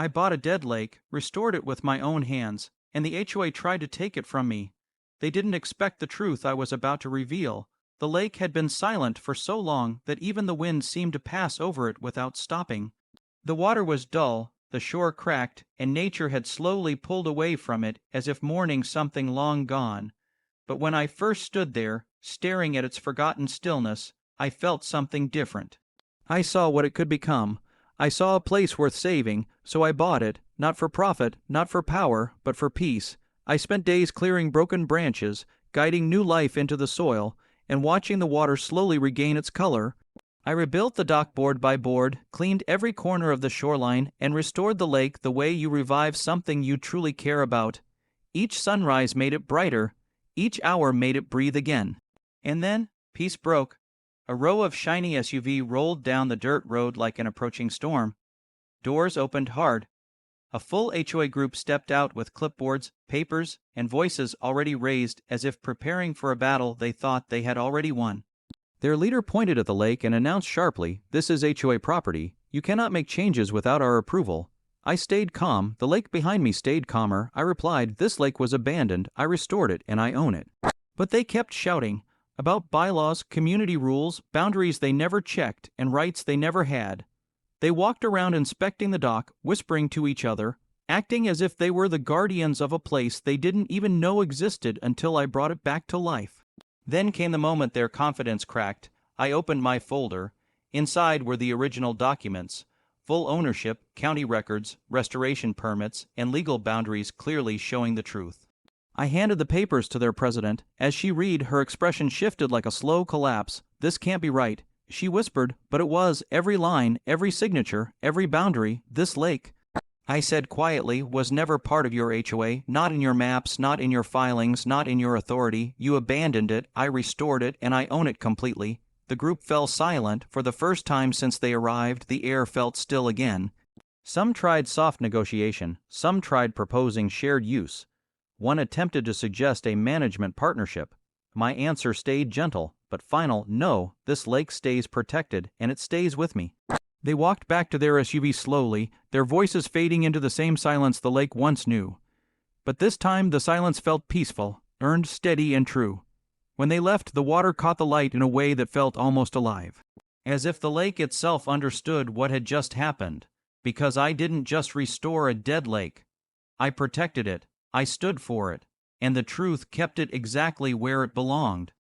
I bought a dead lake, restored it with my own hands, and the HOA tried to take it from me. They didn't expect the truth I was about to reveal. The lake had been silent for so long that even the wind seemed to pass over it without stopping. The water was dull, the shore cracked, and nature had slowly pulled away from it as if mourning something long gone. But when I first stood there, staring at its forgotten stillness, I felt something different. I saw what it could become. I saw a place worth saving, so I bought it, not for profit, not for power, but for peace. I spent days clearing broken branches, guiding new life into the soil, and watching the water slowly regain its color. I rebuilt the dock board by board, cleaned every corner of the shoreline, and restored the lake the way you revive something you truly care about. Each sunrise made it brighter, each hour made it breathe again. And then, peace broke. A row of shiny SUV rolled down the dirt road like an approaching storm. Doors opened hard. A full HOA group stepped out with clipboards, papers, and voices already raised as if preparing for a battle they thought they had already won. Their leader pointed at the lake and announced sharply, "This is HOA property. You cannot make changes without our approval." I stayed calm. The lake behind me stayed calmer. I replied, "This lake was abandoned. I restored it, and I own it." But they kept shouting about bylaws, community rules, boundaries they never checked, and rights they never had. They walked around inspecting the dock, whispering to each other, acting as if they were the guardians of a place they didn't even know existed until I brought it back to life. Then came the moment their confidence cracked. I opened my folder. Inside were the original documents, full ownership, county records, restoration permits, and legal boundaries clearly showing the truth. I handed the papers to their president. As she read, her expression shifted like a slow collapse. "This can't be right," she whispered, "but it was. Every line, every signature, every boundary, this lake," I said quietly, "was never part of your HOA, not in your maps, not in your filings, not in your authority. You abandoned it, I restored it, and I own it completely." The group fell silent. For the first time since they arrived, the air felt still again. Some tried soft negotiation, some tried proposing shared use. One attempted to suggest a management partnership. My answer stayed gentle, but final: "No, this lake stays protected, and it stays with me." They walked back to their SUV slowly, their voices fading into the same silence the lake once knew. But this time the silence felt peaceful, earned, steady, and true. When they left, the water caught the light in a way that felt almost alive. As if the lake itself understood what had just happened. Because I didn't just restore a dead lake. I protected it, I stood for it, and the truth kept it exactly where it belonged.